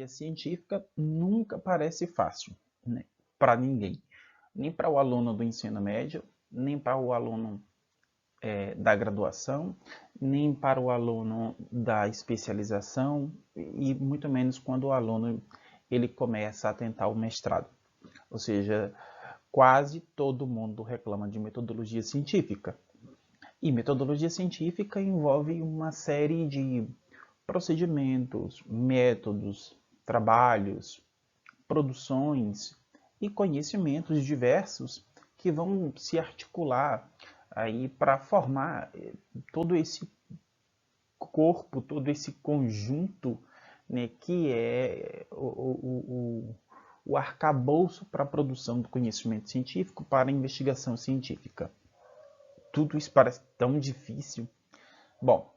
metodologia científica nunca parece fácil, né, para ninguém. Nem para o aluno do ensino médio, nem para o aluno da graduação, nem para o aluno da especialização e muito menos quando o aluno ele começa a tentar o mestrado. Ou seja, quase todo mundo reclama de metodologia científica. E metodologia científica envolve uma série de procedimentos, métodos, trabalhos, produções e conhecimentos diversos que vão se articular aí para formar todo esse corpo, todo esse conjunto, né, que é o arcabouço para a produção do conhecimento científico, para a investigação científica. Tudo isso parece tão difícil. Bom,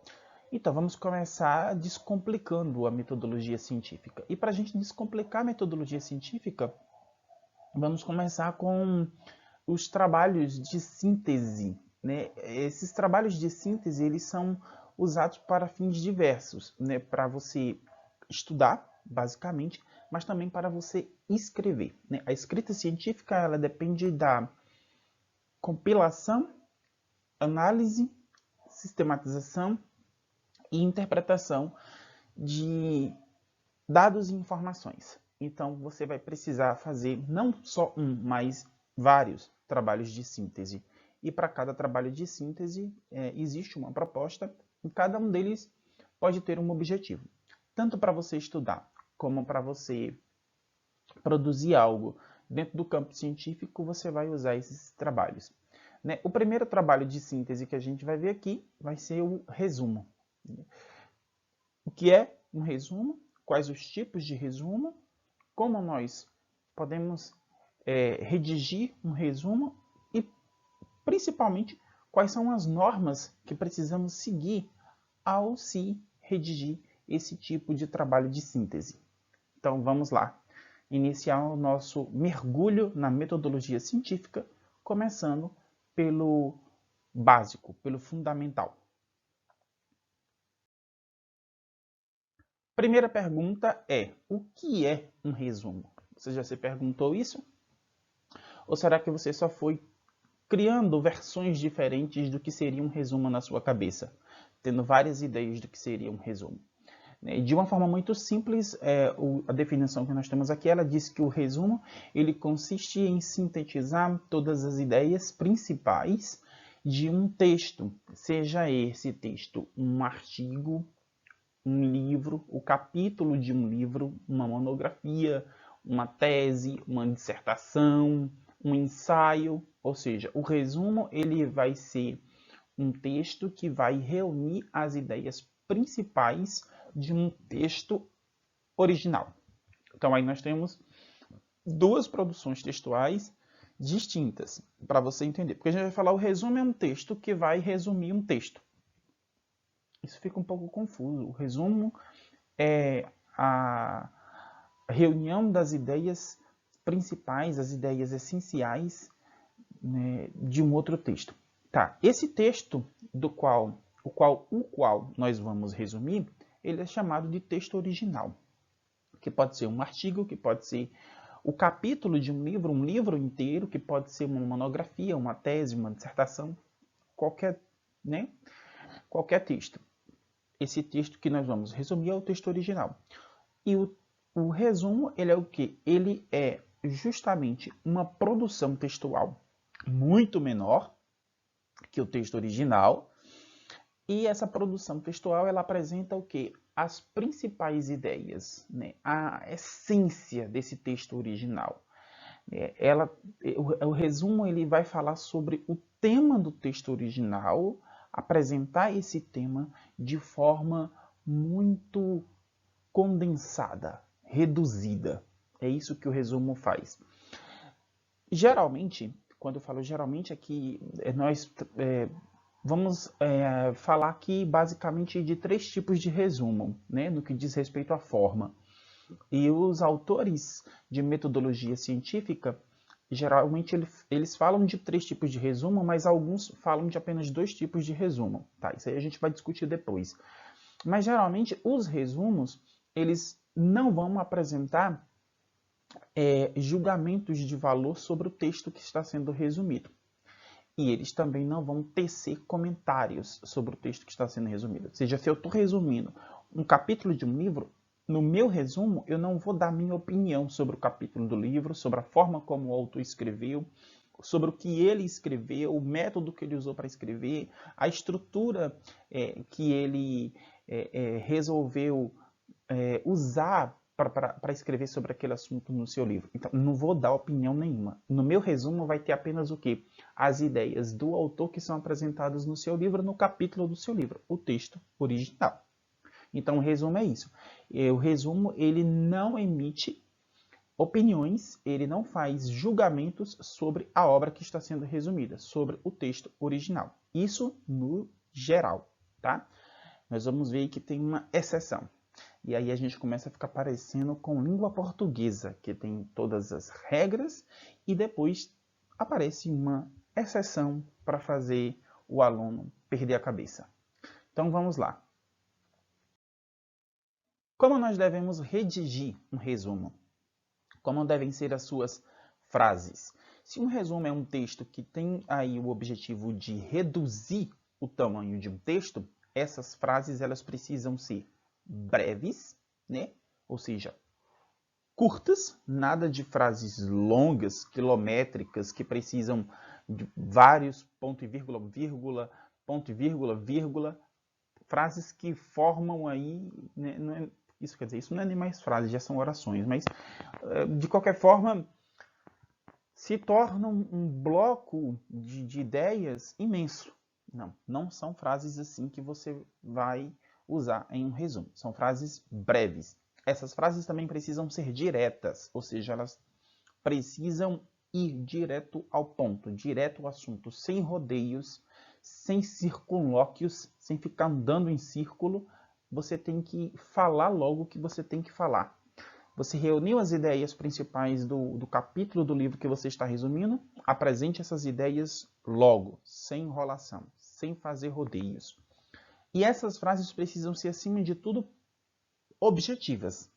então vamos começar descomplicando a metodologia científica. E para a gente descomplicar a metodologia científica, vamos começar com os trabalhos de síntese, né? Esses trabalhos de síntese eles são usados para fins diversos, né? Para você estudar, basicamente, mas também para você escrever, né? A escrita científica ela depende da compilação, análise, sistematização e interpretação de dados e informações. Então, você vai precisar fazer não só um, mas vários trabalhos de síntese. E para cada trabalho de síntese, existe uma proposta e cada um deles pode ter um objetivo. Tanto para você estudar, como para você produzir algo dentro do campo científico, você vai usar esses trabalhos. Né? O primeiro trabalho de síntese que a gente vai ver aqui vai ser o resumo. O que é um resumo? Quais os tipos de resumo? Como nós podemos redigir um resumo e, principalmente, quais são as normas que precisamos seguir ao se redigir esse tipo de trabalho de síntese. Então, vamos lá, iniciar o nosso mergulho na metodologia científica, começando pelo básico, pelo fundamental. Primeira pergunta é, o que é um resumo? Você já se perguntou isso? Ou será que você só foi criando versões diferentes do que seria um resumo na sua cabeça, tendo várias ideias do que seria um resumo? De uma forma muito simples, a definição que nós temos aqui, ela diz que o resumo ele consiste em sintetizar todas as ideias principais de um texto, seja esse texto um artigo, um livro, o capítulo de um livro, uma monografia, uma tese, uma dissertação, um ensaio, ou seja, o resumo ele vai ser um texto que vai reunir as ideias principais de um texto original. Então aí nós temos duas produções textuais distintas para você entender, porque a gente vai falar o resumo é um texto que vai resumir um texto. Isso fica um pouco confuso. O resumo é a reunião das ideias principais, as ideias essenciais, né, de um outro texto. Tá, esse texto o qual nós vamos resumir, ele é chamado de texto original, que pode ser um artigo, que pode ser o capítulo de um livro inteiro, que pode ser uma monografia, uma tese, uma dissertação, qualquer texto. Esse texto que nós vamos resumir é o texto original. E o resumo, ele é o quê? Ele é justamente uma produção textual muito menor que o texto original. E essa produção textual, ela apresenta o quê? As principais ideias, né? A essência desse texto original. O resumo ele vai falar sobre o tema do texto original, apresentar esse tema de forma muito condensada, reduzida. É isso que o resumo faz. Geralmente, quando eu falo geralmente, aqui nós vamos falar aqui basicamente de três tipos de resumo, né, no que diz respeito à forma. E os autores de metodologia científica, geralmente eles falam de três tipos de resumo, mas alguns falam de apenas dois tipos de resumo. Tá? Isso aí a gente vai discutir depois. Mas geralmente os resumos, eles não vão apresentar julgamentos de valor sobre o texto que está sendo resumido. E eles também não vão tecer comentários sobre o texto que está sendo resumido. Ou seja, se eu estou resumindo um capítulo de um livro, no meu resumo eu não vou dar minha opinião sobre o capítulo do livro, sobre a forma como o autor escreveu, sobre o que ele escreveu, o método que ele usou para escrever, a estrutura que ele resolveu usar para escrever sobre aquele assunto no seu livro. Então, não vou dar opinião nenhuma. No meu resumo vai ter apenas o quê? As ideias do autor que são apresentadas no seu livro, no capítulo do seu livro, o texto original. Então, o resumo é isso. O resumo, ele não emite opiniões, ele não faz julgamentos sobre a obra que está sendo resumida, sobre o texto original. Isso no geral, tá? Nós vamos ver que tem uma exceção. E aí a gente começa a ficar parecendo com língua portuguesa, que tem todas as regras e depois aparece uma exceção para fazer o aluno perder a cabeça. Então vamos lá. Como nós devemos redigir um resumo? Como devem ser as suas frases? Se um resumo é um texto que tem aí o objetivo de reduzir o tamanho de um texto, essas frases elas precisam ser breves, né? Ou seja, curtas, nada de frases longas, quilométricas, que precisam de vários ponto e vírgula, vírgula, ponto e vírgula, vírgula, frases que formam aí, né, não é, isso quer dizer, isso não é nem mais frases, já são orações, mas de qualquer forma se torna um bloco de ideias imenso. Não são frases assim que você vai usar em um resumo. São frases breves. Essas frases também precisam ser diretas, ou seja, elas precisam ir direto ao ponto, direto ao assunto, sem rodeios, sem circunlóquios, sem ficar andando em círculo. Você tem que falar logo o que você tem que falar. Você reuniu as ideias principais do capítulo do livro que você está resumindo, apresente essas ideias logo, sem enrolação, sem fazer rodeios. E essas frases precisam ser, acima de tudo, objetivas,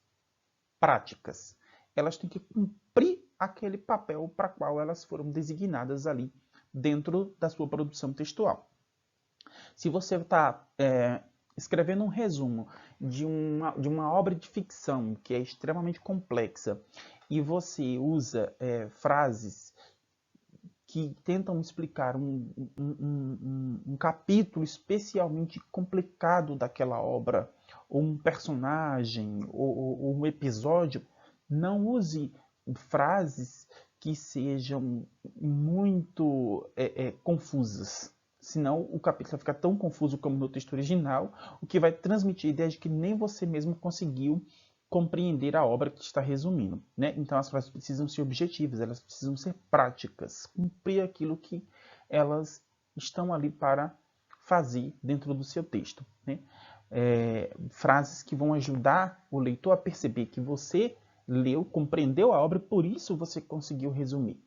práticas. Elas têm que cumprir aquele papel para qual elas foram designadas ali dentro da sua produção textual. Se você está escrevendo um resumo de uma obra de ficção que é extremamente complexa e você usa frases que tentam explicar um capítulo especialmente complicado daquela obra, ou um personagem, ou um episódio, não use frases que sejam muito confusas. Senão o capítulo vai ficar tão confuso como no texto original, o que vai transmitir a ideia de que nem você mesmo conseguiu compreender a obra que está resumindo, né? Então as frases precisam ser objetivas, elas precisam ser práticas, cumprir aquilo que elas estão ali para fazer dentro do seu texto, né? Frases que vão ajudar o leitor a perceber que você leu, compreendeu a obra e por isso você conseguiu resumir.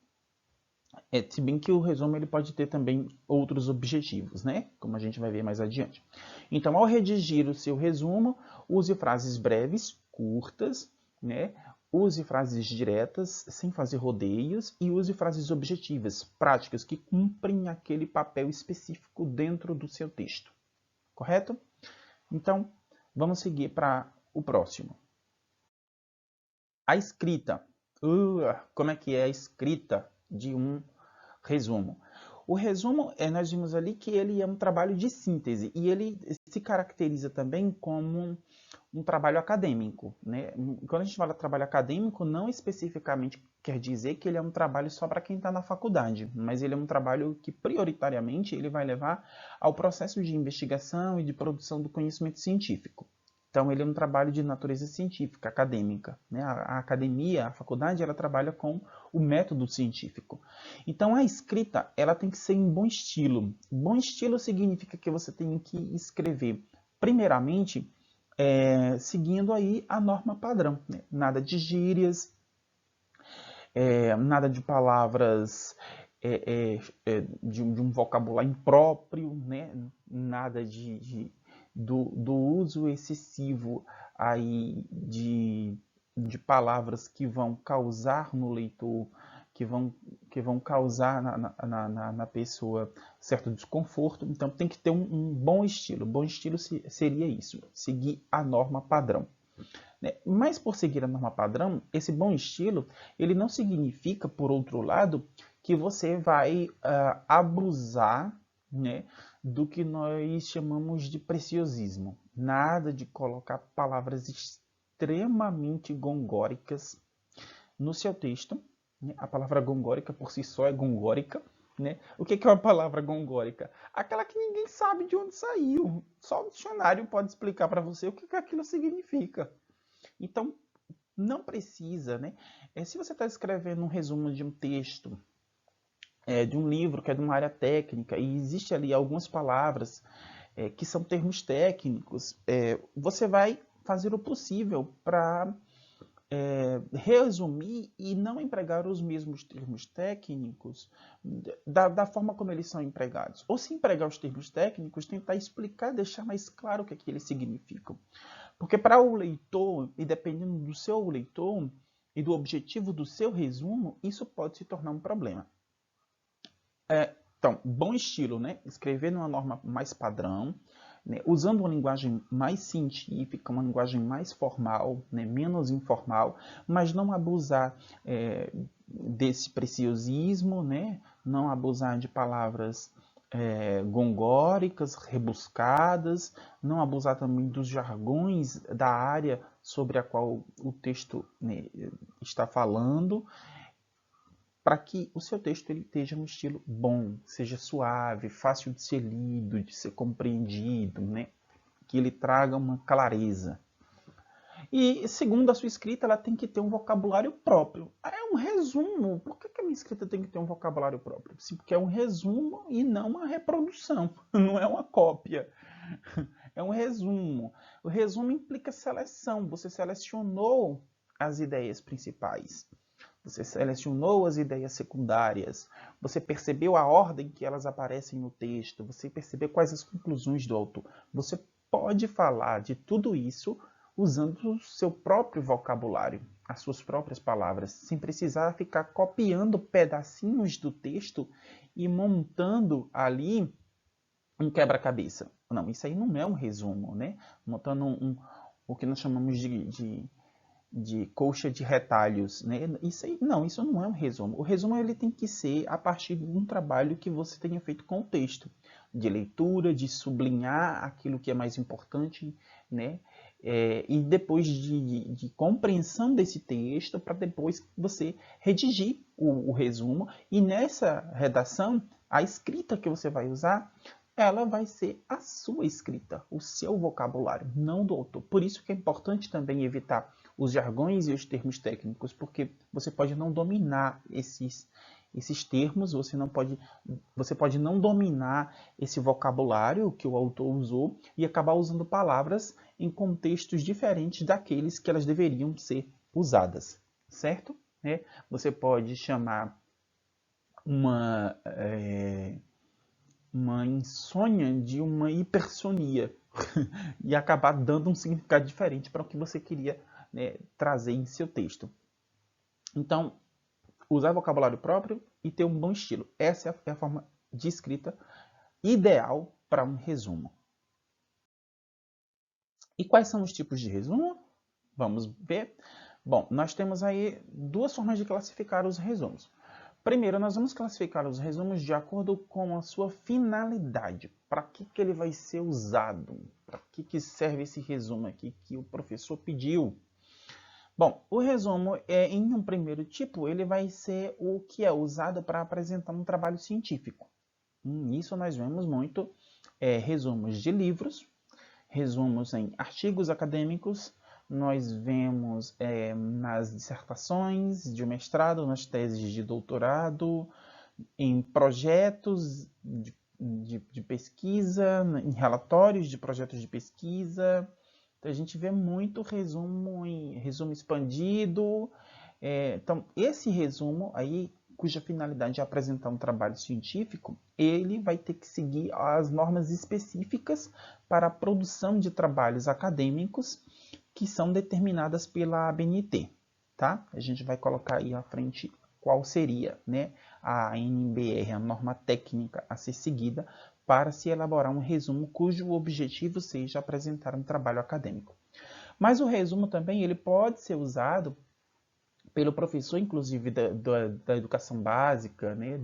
Se bem que o resumo ele pode ter também outros objetivos, né? Como a gente vai ver mais adiante. Então, ao redigir o seu resumo, use frases breves, curtas, né? Use frases diretas, sem fazer rodeios, e use frases objetivas, práticas, que cumprem aquele papel específico dentro do seu texto. Correto? Então, vamos seguir para o próximo. A escrita. Como é que é a escrita de um resumo? O resumo, nós vimos ali que ele é um trabalho de síntese e ele se caracteriza também como um trabalho acadêmico, né? Quando a gente fala trabalho acadêmico, não especificamente quer dizer que ele é um trabalho só para quem está na faculdade, mas ele é um trabalho que prioritariamente ele vai levar ao processo de investigação e de produção do conhecimento científico. Então, ele é um trabalho de natureza científica, acadêmica, né? A academia, a faculdade, ela trabalha com o método científico. Então, a escrita, ela tem que ser em bom estilo. Bom estilo significa que você tem que escrever, primeiramente, seguindo aí a norma padrão, né? Nada de gírias, nada de palavras de um vocabulário impróprio, né? Nada do uso excessivo aí de palavras que vão causar no leitor, que vão causar na pessoa certo desconforto. Então tem que ter um bom estilo. Bom estilo seria isso, seguir a norma padrão. Mas por seguir a norma padrão, esse bom estilo, ele não significa, por outro lado, que você vai abusar, né, do que nós chamamos de preciosismo. Nada de colocar palavras extremamente gongóricas no seu texto. Né? A palavra gongórica por si só é gongórica. Né? O que é uma palavra gongórica? Aquela que ninguém sabe de onde saiu. Só o dicionário pode explicar para você o que aquilo significa. Então, não precisa, né? Se você está escrevendo um resumo de um texto, de um livro que é de uma área técnica, e existe ali algumas palavras que são termos técnicos, você vai fazer o possível para resumir e não empregar os mesmos termos técnicos da forma como eles são empregados. Ou se empregar os termos técnicos, tentar explicar, deixar mais claro o que é que eles significam. Porque para o leitor, e dependendo do seu leitor e do objetivo do seu resumo, isso pode se tornar um problema. Então, bom estilo, né? Escrever numa norma mais padrão, né? Usando uma linguagem mais científica, uma linguagem mais formal, né? Menos informal, mas não abusar desse preciosismo, né? Não abusar de palavras gongóricas, rebuscadas, não abusar também dos jargões da área sobre a qual o texto, né, está falando, para que o seu texto ele esteja um estilo bom, seja suave, fácil de ser lido, de ser compreendido, né? Que ele traga uma clareza. E, segundo a sua escrita, ela tem que ter um vocabulário próprio. É um resumo. Por que a minha escrita tem que ter um vocabulário próprio? Sim, porque é um resumo e não uma reprodução. Não é uma cópia. É um resumo. O resumo implica seleção. Você selecionou as ideias principais. Você selecionou as ideias secundárias. Você percebeu a ordem que elas aparecem no texto. Você percebeu quais as conclusões do autor. Você pode falar de tudo isso usando o seu próprio vocabulário, as suas próprias palavras, sem precisar ficar copiando pedacinhos do texto e montando ali um quebra-cabeça. Não, isso aí não é um resumo, né? Montando o que nós chamamos de colcha de retalhos, né? Isso aí, não, isso não é um resumo. O resumo ele tem que ser a partir de um trabalho que você tenha feito com o texto, de leitura, de sublinhar aquilo que é mais importante, né? E depois de compreensão desse texto, para depois você redigir o resumo. E nessa redação, a escrita que você vai usar, ela vai ser a sua escrita, o seu vocabulário, não do autor. Por isso que é importante também evitar os jargões e os termos técnicos, porque você pode não dominar esses termos, você pode não dominar esse vocabulário que o autor usou e acabar usando palavras em contextos diferentes daqueles que elas deveriam ser usadas, certo? Você pode chamar uma insônia de uma hipersonia e acabar dando um significado diferente para o que você queria, né, trazer em seu texto. Então, usar vocabulário próprio e ter um bom estilo. Essa é a forma de escrita ideal para um resumo. E quais são os tipos de resumo? Vamos ver. Bom, nós temos aí duas formas de classificar os resumos. Primeiro, nós vamos classificar os resumos de acordo com a sua finalidade. Para que ele vai ser usado? Para que serve esse resumo aqui que o professor pediu? Bom, o resumo, em um primeiro tipo, ele vai ser o que é usado para apresentar um trabalho científico. Isso nós vemos muito resumos de livros, resumos em artigos acadêmicos, nós vemos nas dissertações de mestrado, nas teses de doutorado, em projetos de pesquisa, em relatórios de projetos de pesquisa. Então, a gente vê muito resumo em resumo expandido. Então, esse resumo aí, cuja finalidade é apresentar um trabalho científico, ele vai ter que seguir as normas específicas para a produção de trabalhos acadêmicos que são determinadas pela ABNT, tá? A gente vai colocar aí à frente qual seria, né, a NBR, a norma técnica a ser seguida para se elaborar um resumo cujo objetivo seja apresentar um trabalho acadêmico. Mas o resumo também ele pode ser usado pelo professor, inclusive da educação básica, né,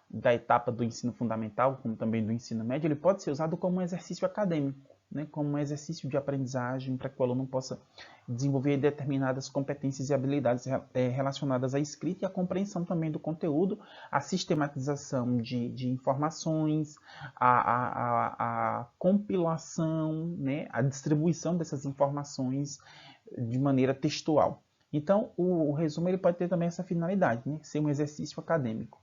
da etapa do ensino fundamental, como também do ensino médio, ele pode ser usado como um exercício acadêmico, né, como um exercício de aprendizagem para que o aluno possa desenvolver determinadas competências e habilidades relacionadas à escrita e à compreensão também do conteúdo, a sistematização de informações, a compilação, né, a distribuição dessas informações de maneira textual. Então, o resumo ele pode ter também essa finalidade, né, ser um exercício acadêmico.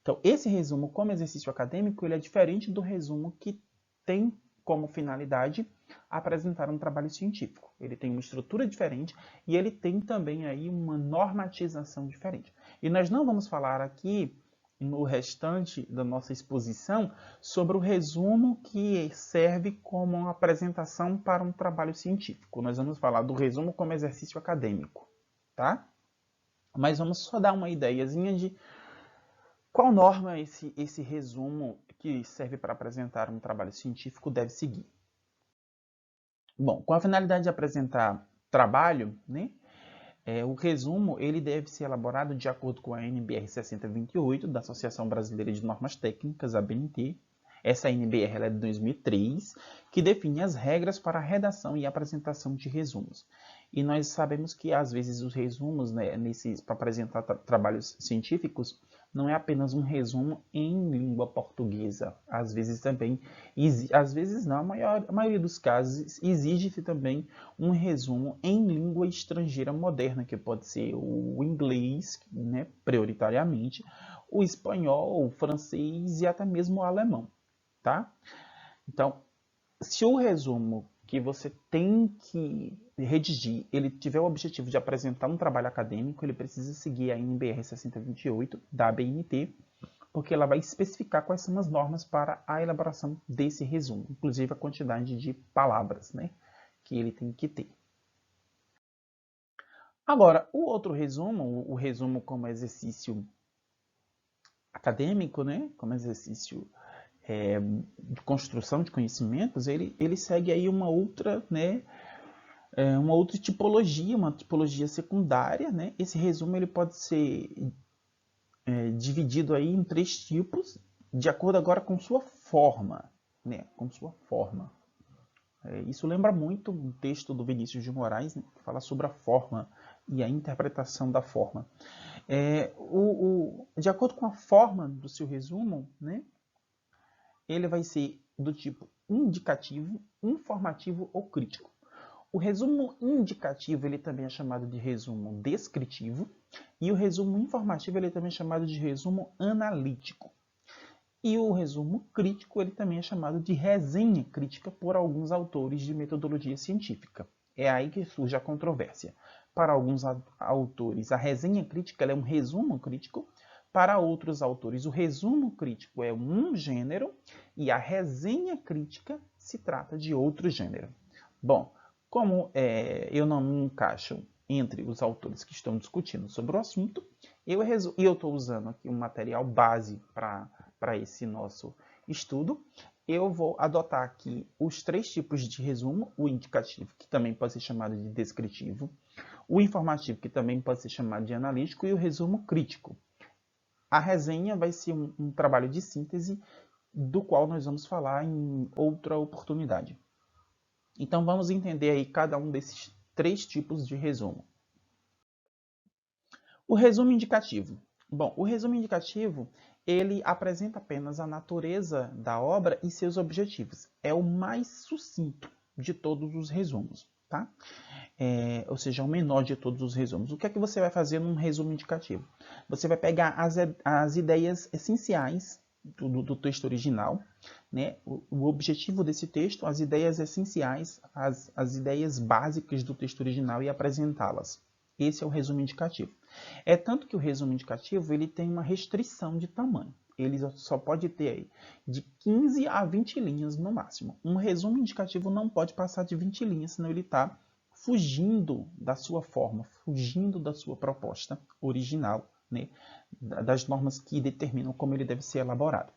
Então, esse resumo como exercício acadêmico, ele é diferente do resumo que tem como finalidade apresentar um trabalho científico. Ele tem uma estrutura diferente e ele tem também aí uma normatização diferente. E nós não vamos falar aqui no restante da nossa exposição sobre o resumo que serve como uma apresentação para um trabalho científico. Nós vamos falar do resumo como exercício acadêmico, tá? Mas vamos só dar uma ideiazinha de qual norma esse resumo que serve para apresentar um trabalho científico deve seguir. Bom, com a finalidade de apresentar trabalho, né, o resumo ele deve ser elaborado de acordo com a NBR 6028, da Associação Brasileira de Normas Técnicas, a ABNT. Essa NBR ela é de 2003, que define as regras para a redação e apresentação de resumos. E nós sabemos que, às vezes, os resumos, né, para apresentar trabalhos científicos, não é apenas um resumo em língua portuguesa. Às vezes também, às vezes não, a maioria dos casos, exige-se também um resumo em língua estrangeira moderna, que pode ser o inglês, né, prioritariamente, o espanhol, o francês e até mesmo o alemão, tá? Então, se o resumo que você tem que redigir, ele tiver o objetivo de apresentar um trabalho acadêmico, ele precisa seguir a NBR 6028 da ABNT, porque ela vai especificar quais são as normas para a elaboração desse resumo, inclusive a quantidade de palavras, né, que ele tem que ter. Agora, o outro resumo, o resumo como exercício acadêmico, né, como exercício de construção de conhecimentos, ele segue aí uma outra, né, uma outra tipologia, uma tipologia secundária, né? Esse resumo ele pode ser dividido aí em 3 tipos, de acordo agora com sua forma, né? Com sua forma. Isso lembra muito um texto do Vinícius de Moraes, né, que fala sobre a forma e a interpretação da forma. De acordo com a forma do seu resumo, né, ele vai ser do tipo indicativo, informativo ou crítico. O resumo indicativo ele também é chamado de resumo descritivo e o resumo informativo ele também é chamado de resumo analítico. E o resumo crítico ele também é chamado de resenha crítica por alguns autores de metodologia científica. É aí que surge a controvérsia. Para alguns autores, a resenha crítica ela é um resumo crítico. Para outros autores, o resumo crítico é um gênero e a resenha crítica se trata de outro gênero. Bom, como eu não me encaixo entre os autores que estão discutindo sobre o assunto, eu estou usando aqui um material base para esse nosso estudo, eu vou adotar aqui os 3 tipos de resumo, o indicativo, que também pode ser chamado de descritivo, o informativo, que também pode ser chamado de analítico, e o resumo crítico. A resenha vai ser um trabalho de síntese, do qual nós vamos falar em outra oportunidade. Então, vamos entender aí cada um desses 3 tipos de resumo. O resumo indicativo. Bom, o resumo indicativo, ele apresenta apenas a natureza da obra e seus objetivos. É o mais sucinto de todos os resumos, tá? Ou seja, é o menor de todos os resumos. O que é que você vai fazer num resumo indicativo? Você vai pegar as ideias essenciais do texto original, né? O objetivo desse texto, as ideias essenciais, as ideias básicas do texto original e apresentá-las. Esse é o resumo indicativo. É tanto que o resumo indicativo ele tem uma restrição de tamanho. Ele só pode ter aí de 15 a 20 linhas no máximo. Um resumo indicativo não pode passar de 20 linhas, senão ele está fugindo da sua forma, fugindo da sua proposta original, né? Das normas que determinam como ele deve ser elaborado.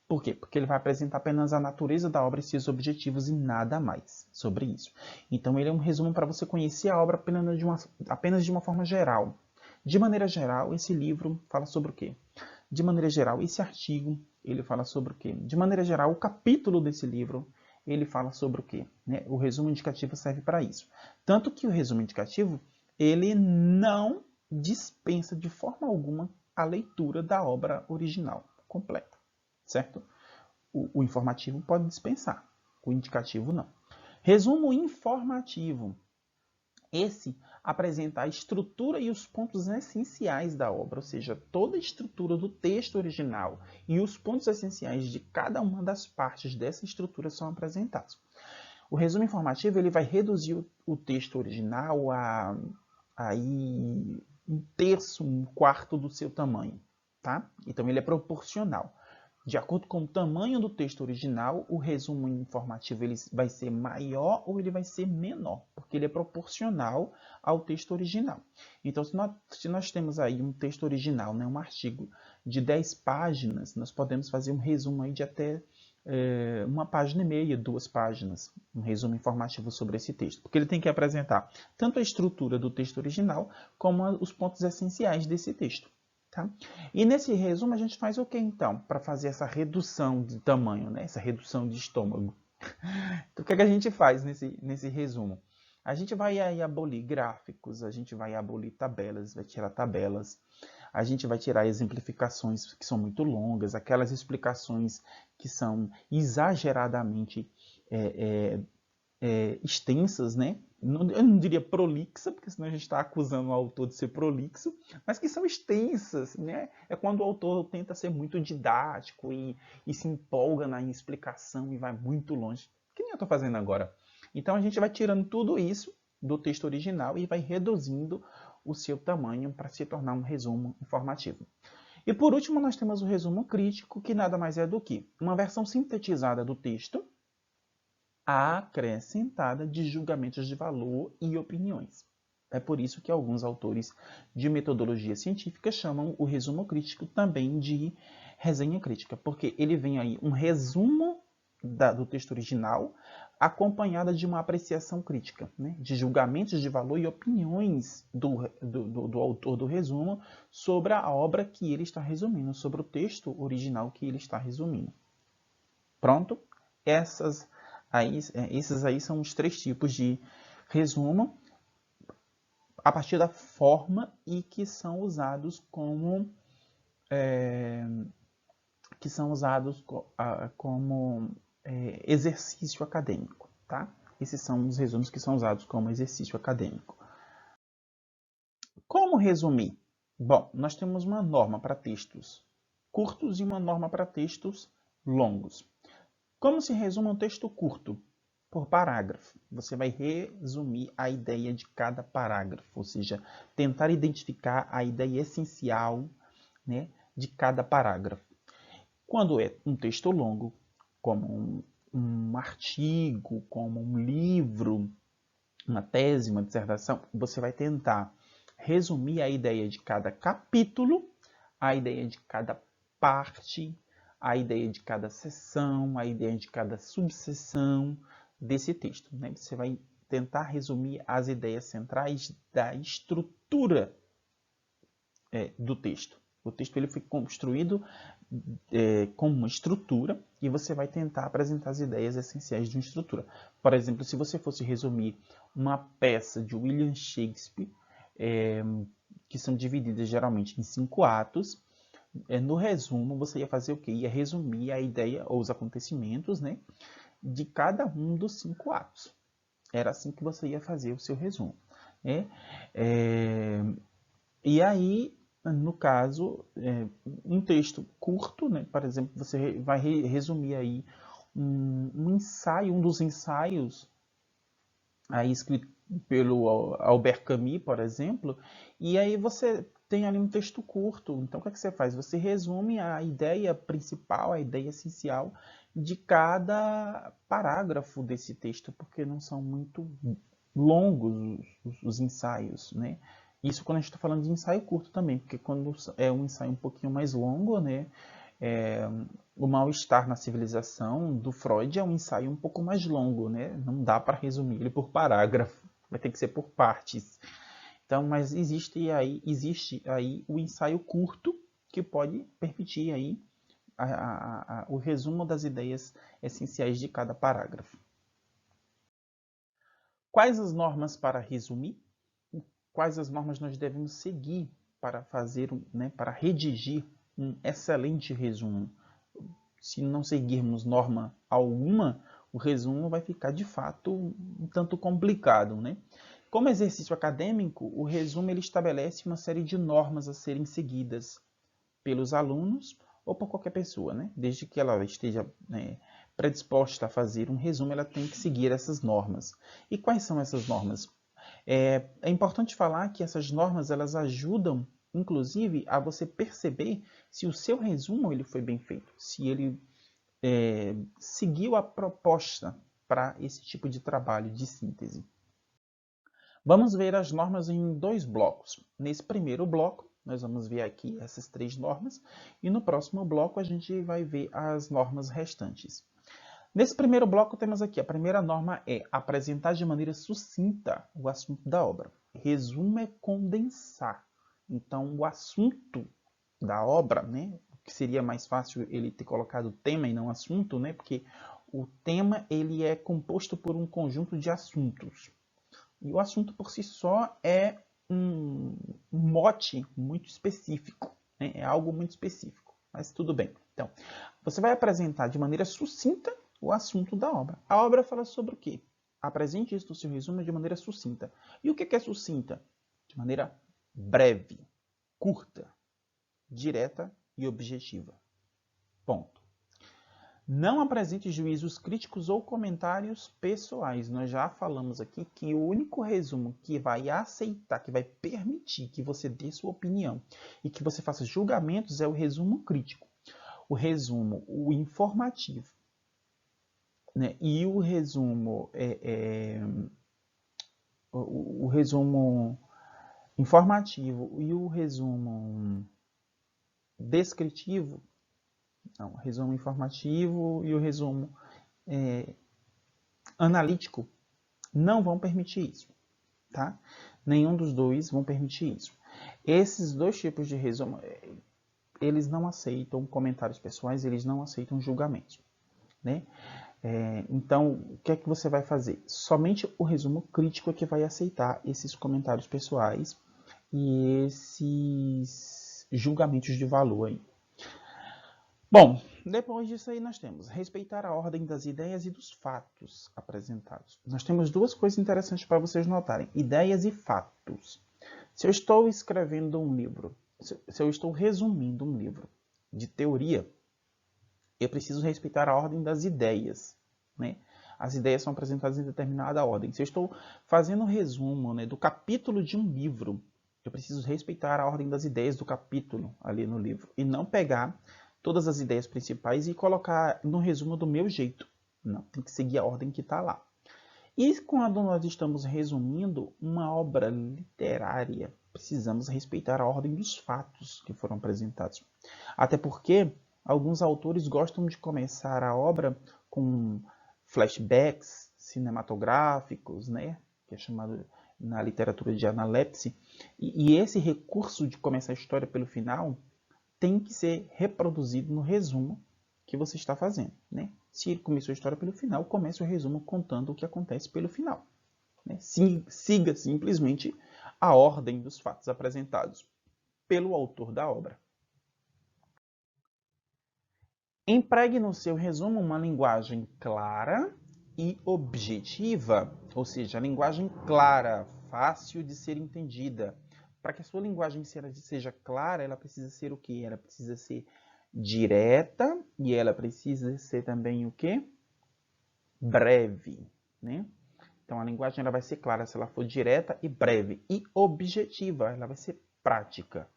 Por quê? Porque ele vai apresentar apenas a natureza da obra e seus objetivos e nada mais sobre isso. Então ele é um resumo para você conhecer a obra apenas de uma forma geral. De maneira geral, esse livro fala sobre o quê? De maneira geral, esse artigo, ele fala sobre o quê? De maneira geral, o capítulo desse livro, ele fala sobre o quê? Né? O resumo indicativo serve para isso. Tanto que o resumo indicativo, ele não dispensa de forma alguma a leitura da obra original completa, certo? O informativo pode dispensar, o indicativo não. Resumo informativo. Esse apresenta a estrutura e os pontos essenciais da obra, ou seja, toda a estrutura do texto original e os pontos essenciais de cada uma das partes dessa estrutura são apresentados. O resumo informativo ele vai reduzir o texto original a um terço, um quarto do seu tamanho, tá? Então ele é proporcional. De acordo com o tamanho do texto original, o resumo informativo ele vai ser maior ou ele vai ser menor, porque ele é proporcional ao texto original. Então, se nós temos aí um texto original, né, um artigo de 10 páginas, nós podemos fazer um resumo aí de até 1,5 página, 2 páginas, um resumo informativo sobre esse texto, porque ele tem que apresentar tanto a estrutura do texto original, como os pontos essenciais desse texto. Tá? E nesse resumo a gente faz o que então? Para fazer essa redução de tamanho, né? Essa redução de estômago. Então, o que a gente faz nesse resumo? A gente vai aí abolir gráficos, a gente vai abolir tabelas, vai tirar tabelas, a gente vai tirar exemplificações que são muito longas, aquelas explicações que são exageradamente extensas, né? Eu não diria prolixa, porque senão a gente está acusando o autor de ser prolixo, mas que são extensas, né? É quando o autor tenta ser muito didático e se empolga na explicação e vai muito longe, que nem eu estou fazendo agora. Então a gente vai tirando tudo isso do texto original e vai reduzindo o seu tamanho para se tornar um resumo informativo. E por último nós temos o resumo crítico, que nada mais é do que uma versão sintetizada do texto, acrescentada de julgamentos de valor e opiniões. É por isso que alguns autores de metodologia científica chamam o resumo crítico também de resenha crítica, porque ele vem aí um resumo do texto original acompanhada de uma apreciação crítica, né? De julgamentos de valor e opiniões do autor do resumo sobre a obra que ele está resumindo, sobre o texto original que ele está resumindo. Pronto? Esses aí são os 3 tipos de resumo a partir da forma e que são usados como exercício acadêmico, tá? Esses são os resumos que são usados como exercício acadêmico. Como resumir? Bom, nós temos uma norma para textos curtos e uma norma para textos longos. Como se resume um texto curto? Por parágrafo. Você vai resumir a ideia de cada parágrafo, ou seja, tentar identificar a ideia essencial, né, de cada parágrafo. Quando é um texto longo, como um artigo, como um livro, uma tese, uma dissertação, você vai tentar resumir a ideia de cada capítulo, a ideia de cada parte, a ideia de cada seção, a ideia de cada subseção desse texto, né? Você vai tentar resumir as ideias centrais da estrutura do texto. O texto ele foi construído com uma estrutura e você vai tentar apresentar as ideias essenciais de uma estrutura. Por exemplo, se você fosse resumir uma peça de William Shakespeare, que são divididas geralmente em 5 atos, no resumo você ia fazer o quê? Ia resumir a ideia ou os acontecimentos, né, de cada um dos 5 atos. Era assim que você ia fazer o seu resumo, né? E aí, no caso, um texto curto, né? Por exemplo, você vai resumir aí um ensaio, um dos ensaios aí escrito pelo Albert Camus, por exemplo, e aí você tem ali um texto curto. Então, o que é que você faz? Você resume a ideia principal, a ideia essencial de cada parágrafo desse texto, porque não são muito longos os ensaios, né? Isso quando a gente está falando de ensaio curto também, porque quando é um ensaio um pouquinho mais longo, né? O Mal-Estar na Civilização, do Freud, é um ensaio um pouco mais longo, né? Não dá para resumir ele por parágrafo, vai ter que ser por partes. Então, mas existe aí o ensaio curto, que pode permitir aí o resumo das ideias essenciais de cada parágrafo. Quais as normas para resumir? Quais as normas nós devemos seguir para fazer, né, para redigir um excelente resumo? Se não seguirmos norma alguma, o resumo vai ficar de fato um tanto complicado, né? Como exercício acadêmico, o resumo ele estabelece uma série de normas a serem seguidas pelos alunos ou por qualquer pessoa, né? Desde que ela esteja predisposta a fazer um resumo, ela tem que seguir essas normas. E quais são essas normas? É importante falar que essas normas elas ajudam, inclusive, a você perceber se o seu resumo ele foi bem feito, se ele seguiu a proposta para esse tipo de trabalho de síntese. Vamos ver as normas em 2 blocos. Nesse primeiro bloco, nós vamos ver aqui essas 3 normas, e no próximo bloco a gente vai ver as normas restantes. Nesse primeiro bloco temos aqui, a primeira norma é apresentar de maneira sucinta o assunto da obra. Resumo é condensar. Então, o assunto da obra, né, que seria mais fácil ele ter colocado tema e não assunto, né, porque o tema ele é composto por um conjunto de assuntos. E o assunto por si só é um mote muito específico, né? É algo muito específico, mas tudo bem. Então, você vai apresentar de maneira sucinta o assunto da obra. A obra fala sobre o quê? Apresente isso no seu resumo de maneira sucinta. E o que é sucinta? De maneira breve, curta, direta e objetiva. Ponto. Não apresente juízos críticos ou comentários pessoais. Nós já falamos aqui que o único resumo que vai aceitar, que vai permitir que você dê sua opinião e que você faça julgamentos é o resumo crítico. O resumo, o informativo, né? E o resumo, o resumo informativo e o resumo descritivo, não, o resumo informativo e o resumo analítico não vão permitir isso, tá? Nenhum dos dois vão permitir isso. Esses dois tipos de resumo, eles não aceitam comentários pessoais, eles não aceitam julgamentos, né? Então, o que é que você vai fazer? Somente o resumo crítico é que vai aceitar esses comentários pessoais e esses julgamentos de valor aí. Bom, depois disso aí nós temos respeitar a ordem das ideias e dos fatos apresentados. Nós temos 2 coisas interessantes para vocês notarem. Ideias e fatos. Se eu estou escrevendo um livro, se eu estou resumindo um livro de teoria, eu preciso respeitar a ordem das ideias, né? As ideias são apresentadas em determinada ordem. Se eu estou fazendo um resumo, né, do capítulo de um livro, eu preciso respeitar a ordem das ideias do capítulo ali no livro e não pegar todas as ideias principais e colocar no resumo do meu jeito. Não, tem que seguir a ordem que está lá. E quando nós estamos resumindo uma obra literária, precisamos respeitar a ordem dos fatos que foram apresentados. Até porque alguns autores gostam de começar a obra com flashbacks cinematográficos, né? Que é chamado na literatura de analepse. E esse recurso de começar a história pelo final tem que ser reproduzido no resumo que você está fazendo, né? Se ele começou a história pelo final, comece o resumo contando o que acontece pelo final, né? Siga simplesmente a ordem dos fatos apresentados pelo autor da obra. Empregue no seu resumo uma linguagem clara e objetiva, ou seja, a linguagem clara, fácil de ser entendida. Para que a sua linguagem seja clara, ela precisa ser o quê? Ela precisa ser direta e ela precisa ser também o quê? Breve, né? Então a linguagem ela vai ser clara se ela for direta e breve e objetiva, ela vai ser prática.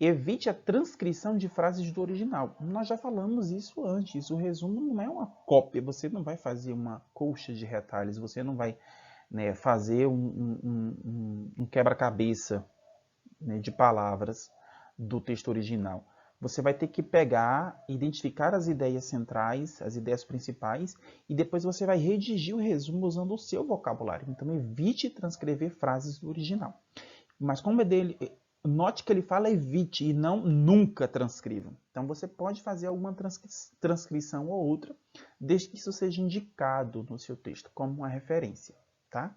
Evite a transcrição de frases do original. Nós já falamos isso antes. O resumo não é uma cópia. Você não vai fazer uma colcha de retalhos. Você não vai né, fazer um quebra-cabeça, né, de palavras do texto original. Você vai ter que pegar, identificar as ideias centrais, as ideias principais, e depois você vai redigir o resumo usando o seu vocabulário. Então, evite transcrever frases do original. Mas como é dele, note que ele fala evite e não nunca transcreva. Então, você pode fazer alguma transcrição ou outra, desde que isso seja indicado no seu texto como uma referência, tá?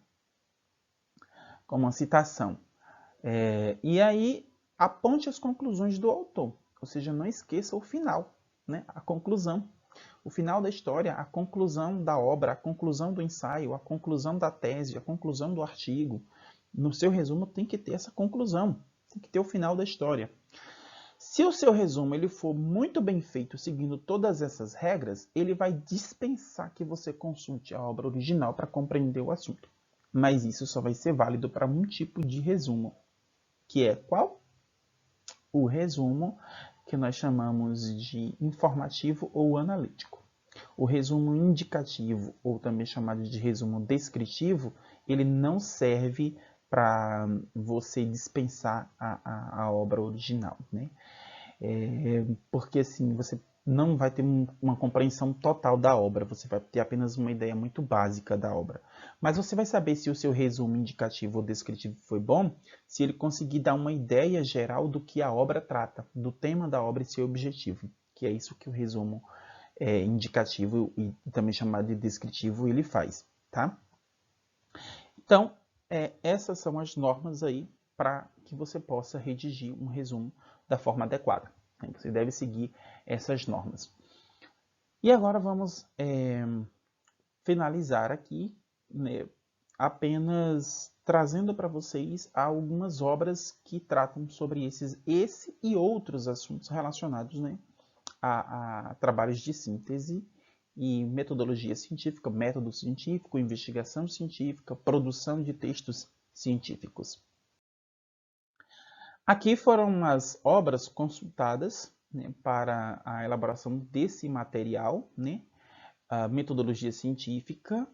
Como uma citação. E aí, aponte as conclusões do autor. Ou seja, não esqueça o final, né? A conclusão. O final da história, a conclusão da obra, a conclusão do ensaio, a conclusão da tese, a conclusão do artigo. No seu resumo tem que ter essa conclusão, tem que ter o final da história. Se o seu resumo ele for muito bem feito, seguindo todas essas regras, ele vai dispensar que você consulte a obra original para compreender o assunto. Mas isso só vai ser válido para um tipo de resumo, que é qual? O resumo que nós chamamos de informativo ou analítico. O resumo indicativo, ou também chamado de resumo descritivo, ele não serve para você dispensar a obra original, né? Porque assim, você não vai ter uma compreensão total da obra, você vai ter apenas uma ideia muito básica da obra. Mas você vai saber se o seu resumo indicativo ou descritivo foi bom, se ele conseguir dar uma ideia geral do que a obra trata, do tema da obra e seu objetivo, que é isso que o resumo indicativo e também chamado de descritivo ele faz, tá? Então, essas são as normas aí para que você possa redigir um resumo da forma adequada. Você deve seguir essas normas. E agora vamos finalizar aqui, né, apenas trazendo para vocês algumas obras que tratam sobre esse e outros assuntos relacionados, né, a trabalhos de síntese e metodologia científica, método científico, investigação científica, produção de textos científicos. Aqui foram as obras consultadas, né, para a elaboração desse material, né? A metodologia científica.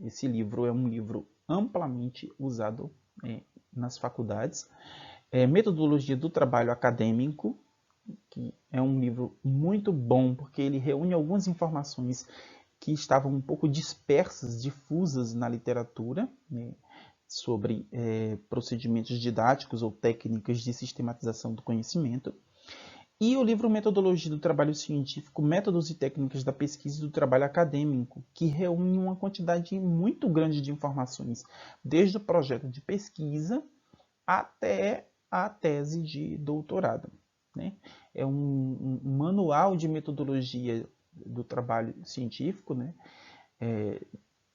Esse livro é um livro amplamente usado nas faculdades. Metodologia do trabalho acadêmico, que é um livro muito bom, porque ele reúne algumas informações que estavam um pouco dispersas, difusas na literatura, né, sobre procedimentos didáticos ou técnicas de sistematização do conhecimento. E o livro Metodologia do Trabalho Científico, Métodos e Técnicas da Pesquisa e do Trabalho Acadêmico, que reúne uma quantidade muito grande de informações, desde o projeto de pesquisa até a tese de doutorado, né? É um manual de metodologia do trabalho científico, né?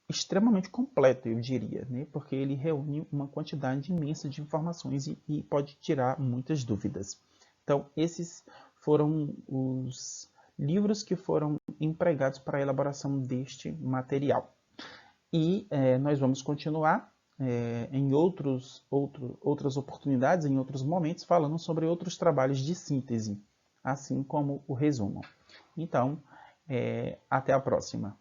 Extremamente completo, eu diria, né? Porque ele reúne uma quantidade imensa de informações e pode tirar muitas dúvidas. Então, esses foram os livros que foram empregados para a elaboração deste material. E nós vamos continuar em outras oportunidades, em outros momentos, falando sobre outros trabalhos de síntese, assim como o resumo. Então, até a próxima.